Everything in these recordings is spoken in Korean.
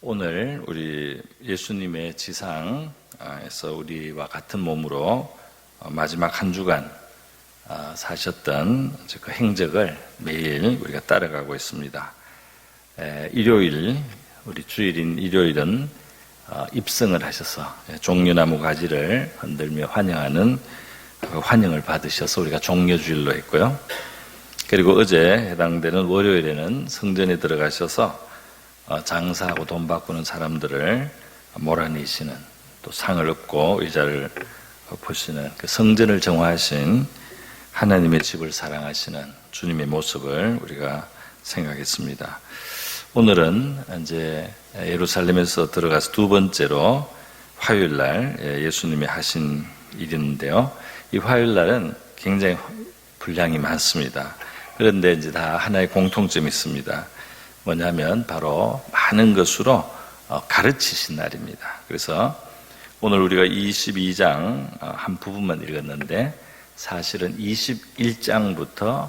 오늘 우리 예수님의 지상에서 우리와 같은 몸으로 마지막 한 주간 사셨던 그 행적을 매일 우리가 따라가고 있습니다. 일요일, 우리 주일인 일요일은 입성을 하셔서 종려나무 가지를 흔들며 환영하는 환영을 받으셔서 우리가 종려주일로 했고요. 그리고 어제 해당되는 월요일에는 성전에 들어가셔서 장사하고 돈 바꾸는 사람들을 몰아내시는, 또 상을 얻고 의자를 보시는 그 성전을 정화하신 하나님의 집을 사랑하시는 주님의 모습을 우리가 생각했습니다. 오늘은 이제 예루살렘에서 들어가서 두 번째로 화요일날 예수님이 하신 일인데요. 이 화요일날은 굉장히 분량이 많습니다. 그런데 이제 다 하나의 공통점이 있습니다. 뭐냐면 바로 많은 것으로 가르치신 날입니다. 그래서 오늘 우리가 22장 한 부분만 읽었는데 사실은 21장부터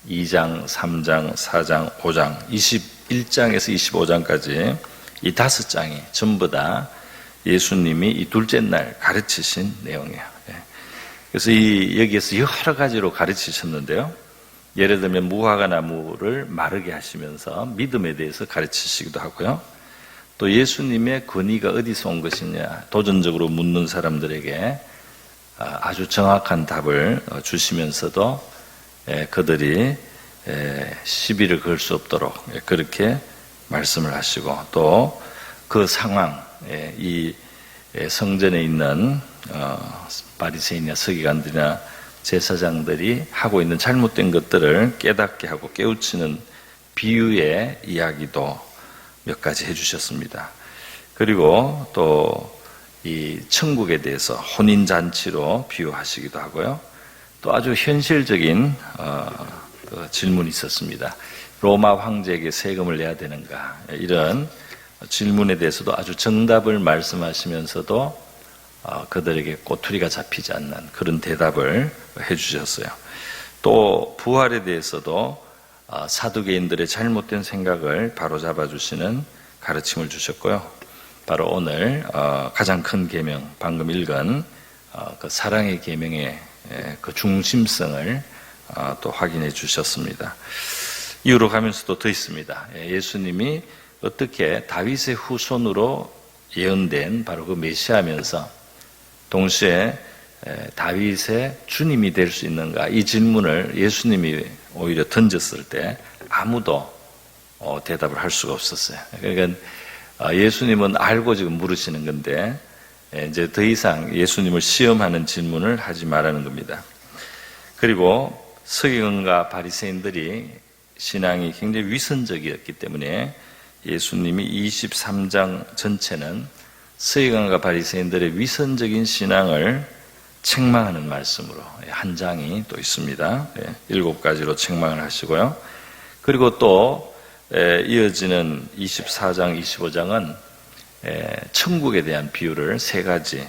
2장, 3장, 4장, 5장, 21장에서 25장까지 이 5장이 전부 다 예수님이 이 둘째 날 가르치신 내용이에요. 그래서 여기에서 여러 가지로 가르치셨는데요. 예를 들면 무화과 나무를 마르게 하시면서 믿음에 대해서 가르치시기도 하고요. 또 예수님의 권위가 어디서 온 것이냐 도전적으로 묻는 사람들에게 아주 정확한 답을 주시면서도 그들이 시비를 걸 수 없도록 그렇게 말씀을 하시고, 또 그 상황, 이 성전에 있는 바리새인이나 서기관들이나 제사장들이 하고 있는 잘못된 것들을 깨닫게 하고 깨우치는 비유의 이야기도 몇 가지 해주셨습니다. 그리고 또 이 천국에 대해서 혼인잔치로 비유하시기도 하고요. 또 아주 현실적인 질문이 있었습니다. 로마 황제에게 세금을 내야 되는가, 이런 질문에 대해서도 아주 정답을 말씀하시면서도 그들에게 꼬투리가 잡히지 않는 그런 대답을 해주셨어요. 또 부활에 대해서도 사두개인들의 잘못된 생각을 바로잡아 주시는 가르침을 주셨고요. 바로 오늘 가장 큰 계명, 방금 읽은 그 사랑의 계명의 그 중심성을 또 확인해 주셨습니다. 이후로 가면서도 더 있습니다. 예수님이 어떻게 다윗의 후손으로 예언된 바로 그 메시아면서 동시에 다윗의 주님이 될 수 있는가, 이 질문을 예수님이 오히려 던졌을 때 아무도 대답을 할 수가 없었어요. 그러니까 예수님은 알고 지금 물으시는 건데 이제 더 이상 예수님을 시험하는 질문을 하지 말라는 겁니다. 그리고 서기관과 바리새인들이 신앙이 굉장히 위선적이었기 때문에 예수님이 23장 전체는 서기관과 바리새인들의 위선적인 신앙을 책망하는 말씀으로 한 장이 또 있습니다. 7가지로 책망을 하시고요. 그리고 또 이어지는 24장, 25장은 천국에 대한 비유를 3가지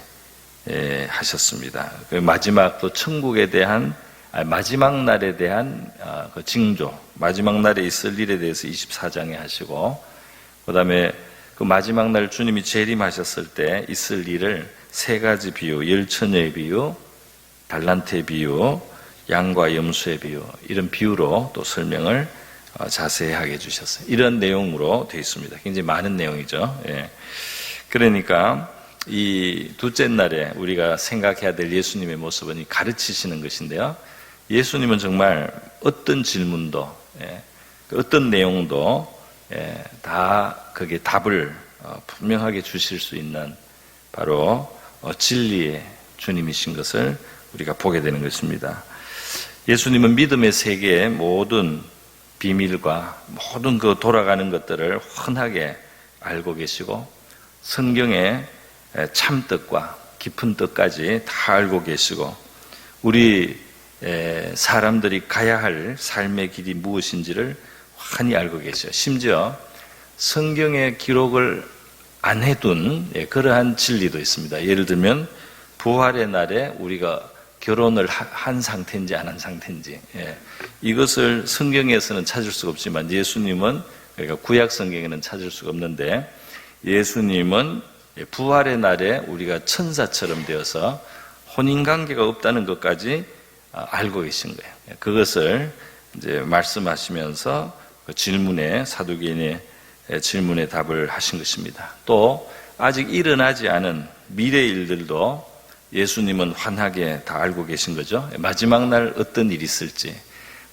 하셨습니다. 마지막 또 천국에 대한 마지막 날에 대한 그 징조, 마지막 날에 있을 일에 대해서 24장에 하시고, 그 다음에 그 마지막 날 주님이 재림하셨을 때 있을 일을 3가지 비유, 열처녀의 비유, 달란트의 비유, 양과 염소의 비유, 이런 비유로 또 설명을 자세히 하게 해주셨어요. 이런 내용으로 되어 있습니다. 굉장히 많은 내용이죠. 그러니까 이 둘째 날에 우리가 생각해야 될 예수님의 모습은 이 가르치시는 것인데요. 예수님은 정말 어떤 질문도, 어떤 내용도 다 거기에 답을 분명하게 주실 수 있는 바로 진리의 주님이신 것을 우리가 보게 되는 것입니다. 예수님은 믿음의 세계의 모든 비밀과 모든 그 돌아가는 것들을 훤하게 알고 계시고, 성경의 참뜻과 깊은 뜻까지 다 알고 계시고, 우리 사람들이 가야 할 삶의 길이 무엇인지를 환히 알고 계셔요. 심지어 성경의 기록을 안 해둔 그러한 진리도 있습니다. 예를 들면 부활의 날에 우리가 결혼을 한 상태인지 안 한 상태인지, 이것을 성경에서는 찾을 수가 없지만 예수님은, 그러니까 구약 성경에는 찾을 수가 없는데 예수님은 부활의 날에 우리가 천사처럼 되어서 혼인관계가 없다는 것까지 알고 계신 거예요. 그것을 이제 말씀하시면서 그 질문에, 사두개인의 질문에 답을 하신 것입니다. 또 아직 일어나지 않은 미래 일들도 예수님은 환하게 다 알고 계신 거죠. 마지막 날 어떤 일이 있을지,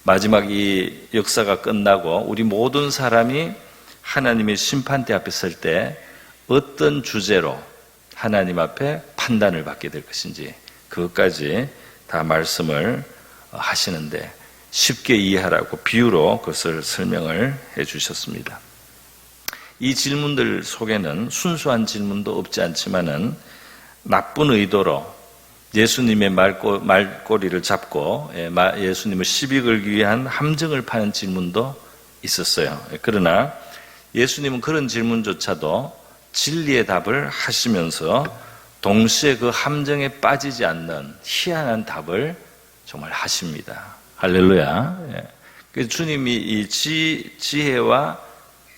마지막 이 역사가 끝나고 우리 모든 사람이 하나님의 심판대 앞에 설 때 어떤 주제로 하나님 앞에 판단을 받게 될 것인지 그것까지 다 말씀을 하시는데 쉽게 이해하라고 비유로 그것을 설명을 해 주셨습니다. 이 질문들 속에는 순수한 질문도 없지 않지만은 나쁜 의도로 예수님의 말꼬리를 잡고 예수님을 시비 걸기 위한 함정을 파는 질문도 있었어요. 그러나 예수님은 그런 질문조차도 진리의 답을 하시면서 동시에 그 함정에 빠지지 않는 희한한 답을 정말 하십니다. 할렐루야. 그래서 주님이 이 지혜와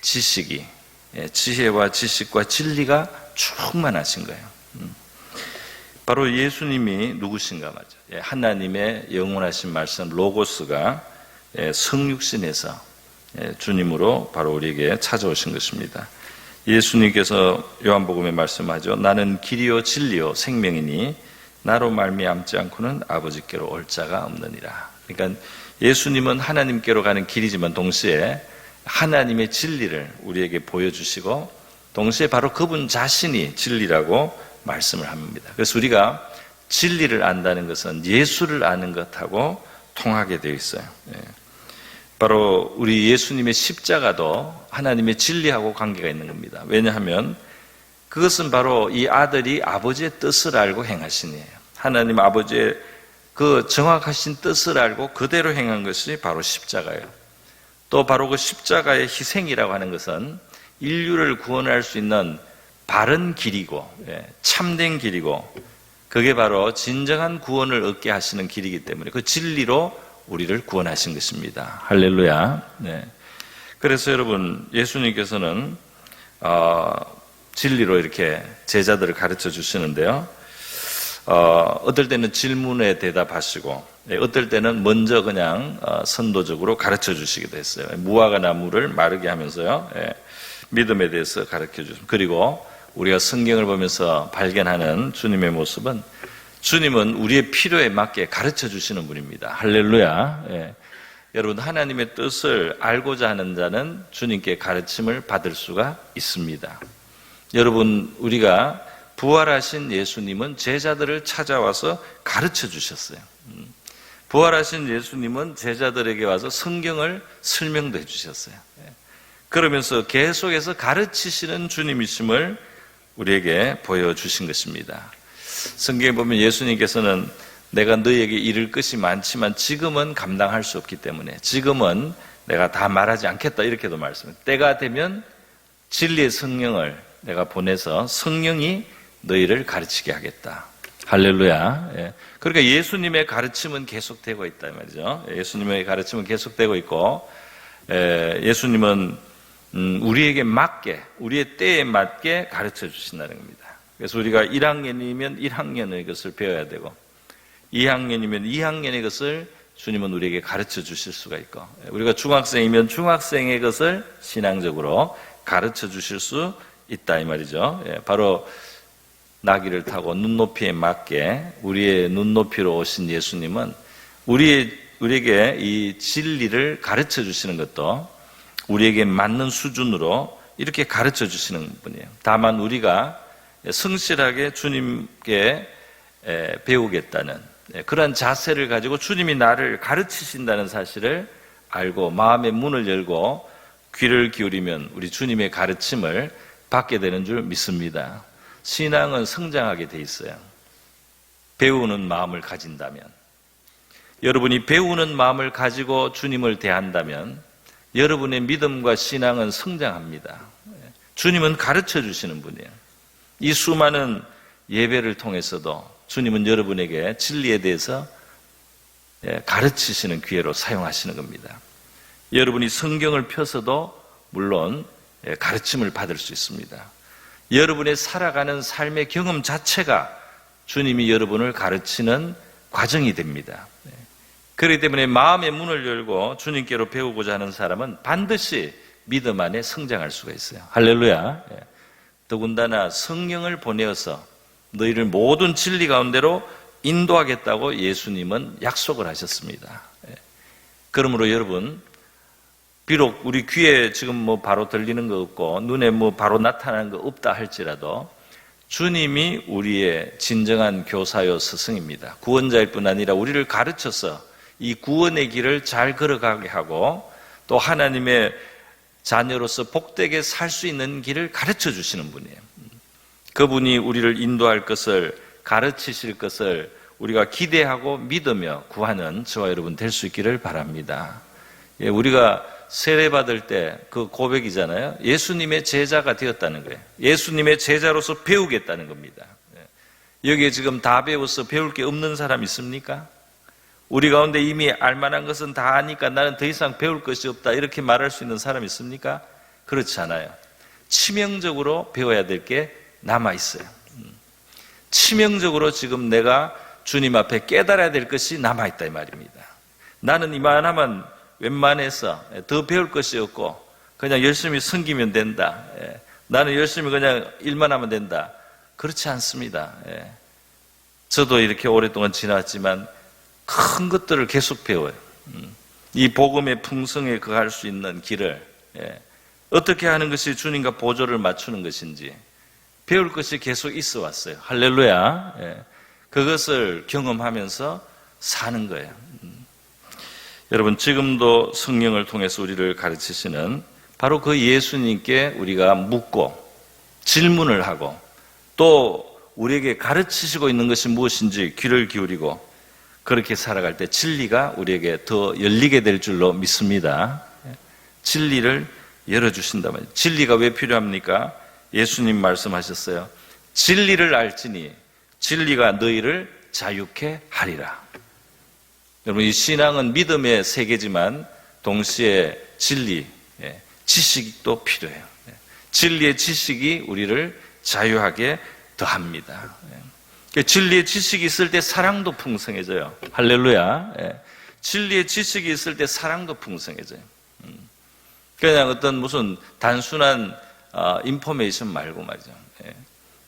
지식이, 지혜와 지식과 진리가 충만하신 거예요. 바로 예수님이 누구신가 말이죠. 하나님의 영원하신 말씀 로고스가 성육신에서 주님으로 바로 우리에게 찾아오신 것입니다. 예수님께서 요한복음에 말씀하죠. 나는 길이요 진리요 생명이니 나로 말미암지 않고는 아버지께로 올 자가 없느니라. 그러니까 예수님은 하나님께로 가는 길이지만 동시에 하나님의 진리를 우리에게 보여주시고 동시에 바로 그분 자신이 진리라고 말씀을 합니다. 그래서 우리가 진리를 안다는 것은 예수를 아는 것하고 통하게 되어 있어요. 바로 우리 예수님의 십자가도 하나님의 진리하고 관계가 있는 겁니다. 왜냐하면 그것은 바로 이 아들이 아버지의 뜻을 알고 행하신 일이에요. 하나님 아버지의 그 정확하신 뜻을 알고 그대로 행한 것이 바로 십자가예요. 또 바로 그 십자가의 희생이라고 하는 것은 인류를 구원할 수 있는 바른 길이고 참된 길이고 그게 바로 진정한 구원을 얻게 하시는 길이기 때문에 그 진리로 우리를 구원하신 것입니다. 할렐루야. 그래서 여러분 예수님께서는 진리로 이렇게 제자들을 가르쳐 주시는데요. 어떨 때는 질문에 대답하시고 어떨 때는 먼저 그냥 선도적으로 가르쳐 주시기도 했어요. 무화과 나무를 마르게 하면서요. 믿음에 대해서 가르쳐 주십니다. 그리고 우리가 성경을 보면서 발견하는 주님의 모습은 주님은 우리의 필요에 맞게 가르쳐 주시는 분입니다. 할렐루야. 여러분 하나님의 뜻을 알고자 하는 자는 주님께 가르침을 받을 수가 있습니다. 여러분 우리가 부활하신 예수님은 제자들을 찾아와서 가르쳐 주셨어요. 부활하신 예수님은 제자들에게 와서 성경을 설명도 해 주셨어요. 그러면서 계속해서 가르치시는 주님이심을 우리에게 보여주신 것입니다. 성경에 보면 예수님께서는 내가 너희에게 이를 것이 많지만 지금은 감당할 수 없기 때문에 지금은 내가 다 말하지 않겠다 이렇게도 말씀해요. 때가 되면 진리의 성령을 내가 보내서 성령이 너희를 가르치게 하겠다. 할렐루야. 그러니까 예수님의 가르침은 계속되고 있다 말이죠. 예수님의 가르침은 계속되고 있고 예수님은 우리에게 맞게 우리의 때에 맞게 가르쳐 주신다는 겁니다. 그래서 우리가 1학년이면 1학년의 것을 배워야 되고 2학년이면 2학년의 것을 주님은 우리에게 가르쳐 주실 수가 있고 우리가 중학생이면 중학생의 것을 신앙적으로 가르쳐 주실 수 있다 이 말이죠. 바로 나귀를 타고 눈높이에 맞게 우리의 눈높이로 오신 예수님은 우리에게 이 진리를 가르쳐 주시는 것도 우리에게 맞는 수준으로 이렇게 가르쳐 주시는 분이에요. 다만 우리가 성실하게 주님께 배우겠다는 그런 자세를 가지고 주님이 나를 가르치신다는 사실을 알고 마음의 문을 열고 귀를 기울이면 우리 주님의 가르침을 받게 되는 줄 믿습니다. 신앙은 성장하게 돼 있어요. 배우는 마음을 가진다면 여러분이 배우는 마음을 가지고 주님을 대한다면 여러분의 믿음과 신앙은 성장합니다. 주님은 가르쳐 주시는 분이에요. 이 수많은 예배를 통해서도 주님은 여러분에게 진리에 대해서 가르치시는 기회로 사용하시는 겁니다. 여러분이 성경을 펴서도 물론 가르침을 받을 수 있습니다. 여러분의 살아가는 삶의 경험 자체가 주님이 여러분을 가르치는 과정이 됩니다. 그렇기 때문에 마음의 문을 열고 주님께로 배우고자 하는 사람은 반드시 믿음 안에 성장할 수가 있어요. 할렐루야. 더군다나 성령을 보내어서 너희를 모든 진리 가운데로 인도하겠다고 예수님은 약속을 하셨습니다. 그러므로 여러분, 비록 우리 귀에 지금 바로 들리는 거 없고 눈에 바로 나타나는 거 없다 할지라도 주님이 우리의 진정한 교사요 스승입니다. 구원자일 뿐 아니라 우리를 가르쳐서 이 구원의 길을 잘 걸어가게 하고 또 하나님의 자녀로서 복되게 살 수 있는 길을 가르쳐 주시는 분이에요. 그분이 우리를 인도할 것을, 가르치실 것을 우리가 기대하고 믿으며 구하는 저와 여러분 될 수 있기를 바랍니다. 우리가 세례받을 때 그 고백이잖아요. 예수님의 제자가 되었다는 거예요. 예수님의 제자로서 배우겠다는 겁니다. 여기에 지금 다 배워서 배울 게 없는 사람 있습니까? 우리 가운데 이미 알만한 것은 다 아니까 나는 더 이상 배울 것이 없다 이렇게 말할 수 있는 사람 있습니까? 그렇지 않아요. 치명적으로 배워야 될 게 남아있어요. 치명적으로 지금 내가 주님 앞에 깨달아야 될 것이 남아있다 이 말입니다. 나는 이만하면 웬만해서 더 배울 것이 없고 그냥 열심히 섬기면 된다. 나는 열심히 그냥 일만 하면 된다. 그렇지 않습니다. 저도 이렇게 오랫동안 지났지만 큰 것들을 계속 배워요. 이 복음의 풍성에 거할 수 있는 길을 어떻게 하는 것이 주님과 보조를 맞추는 것인지 배울 것이 계속 있어 왔어요. 할렐루야. 그것을 경험하면서 사는 거예요. 여러분, 지금도 성령을 통해서 우리를 가르치시는 바로 그 예수님께 우리가 묻고 질문을 하고 또 우리에게 가르치시고 있는 것이 무엇인지 귀를 기울이고 그렇게 살아갈 때 진리가 우리에게 더 열리게 될 줄로 믿습니다. 진리를 열어주신다면, 진리가 왜 필요합니까? 예수님 말씀하셨어요. 진리를 알지니 진리가 너희를 자유케 하리라. 여러분, 이 신앙은 믿음의 세계지만 동시에 진리, 지식도 필요해요. 진리의 지식이 우리를 자유하게 더합니다. 진리의 지식이 있을 때 사랑도 풍성해져요. 할렐루야. 진리의 지식이 있을 때 사랑도 풍성해져요. 그냥 어떤 무슨 단순한 인포메이션 말고 말이죠.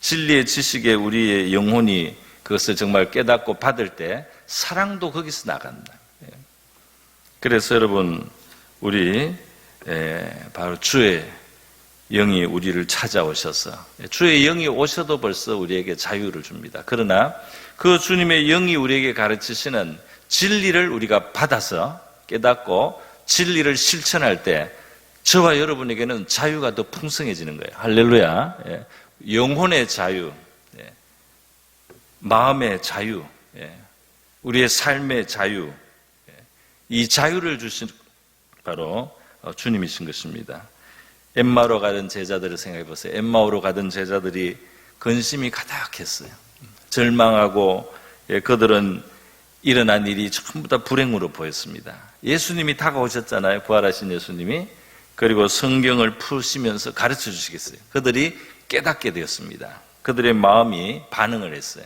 진리의 지식에 우리의 영혼이 그것을 정말 깨닫고 받을 때 사랑도 거기서 나간다. 그래서 여러분, 우리 바로 주의 영이 우리를 찾아오셔서, 주의 영이 오셔도 벌써 우리에게 자유를 줍니다. 그러나 그 주님의 영이 우리에게 가르치시는 진리를 우리가 받아서 깨닫고 진리를 실천할 때 저와 여러분에게는 자유가 더 풍성해지는 거예요. 할렐루야. 영혼의 자유, 마음의 자유, 우리의 삶의 자유, 이 자유를 주신 바로 주님이신 것입니다. 엠마오로 가던 제자들을 생각해 보세요. 엠마오로 가던 제자들이 근심이 가득했어요. 절망하고 그들은 일어난 일이 전부 다 불행으로 보였습니다. 예수님이 다가오셨잖아요. 부활하신 예수님이. 그리고 성경을 푸시면서 가르쳐 주시겠어요. 그들이 깨닫게 되었습니다. 그들의 마음이 반응을 했어요.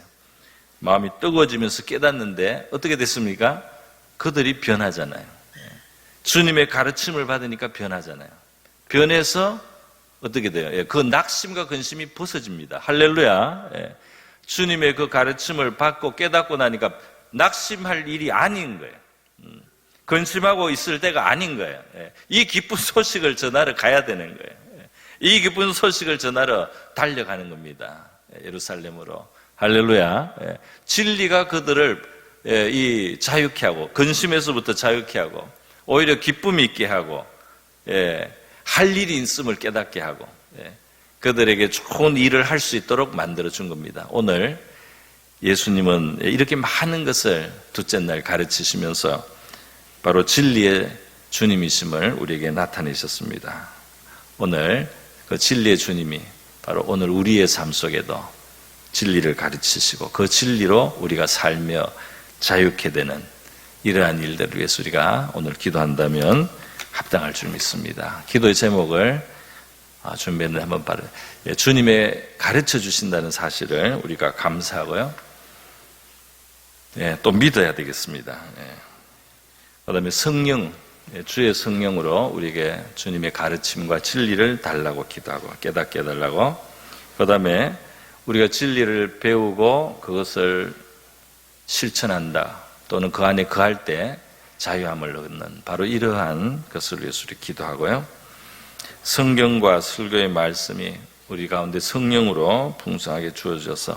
마음이 뜨거워지면서 깨닫는데 어떻게 됐습니까? 그들이 변하잖아요. 주님의 가르침을 받으니까 변하잖아요. 변해서 어떻게 돼요? 그 낙심과 근심이 벗어집니다. 할렐루야. 주님의 그 가르침을 받고 깨닫고 나니까 낙심할 일이 아닌 거예요. 근심하고 있을 때가 아닌 거예요. 이 기쁜 소식을 전하러 가야 되는 거예요. 이 기쁜 소식을 전하러 달려가는 겁니다. 예루살렘으로. 할렐루야. 진리가 그들을 자유케 하고 근심에서부터 자유케 하고 오히려 기쁨이 있게 하고 할 일이 있음을 깨닫게 하고 그들에게 좋은 일을 할 수 있도록 만들어준 겁니다. 오늘 예수님은 이렇게 많은 것을 둘째 날 가르치시면서 바로 진리의 주님이심을 우리에게 나타내셨습니다. 오늘 그 진리의 주님이 바로 오늘 우리의 삶 속에도 진리를 가르치시고 그 진리로 우리가 살며 자유케 되는 이러한 일들을 위해서 우리가 오늘 기도한다면 합당할 줄 믿습니다. 기도의 제목을 준비했는데 한번 바로 주님의 가르쳐 주신다는 사실을 우리가 감사하고요. 또 믿어야 되겠습니다. 그다음에 성령, 주의 성령으로 우리에게 주님의 가르침과 진리를 달라고 기도하고 깨닫게 해달라고. 그다음에 우리가 진리를 배우고 그것을 실천한다 또는 그 안에 거할 때 자유함을 얻는 바로 이러한 것을 위해서 우리 기도하고요. 성경과 설교의 말씀이 우리 가운데 성령으로 풍성하게 주어져서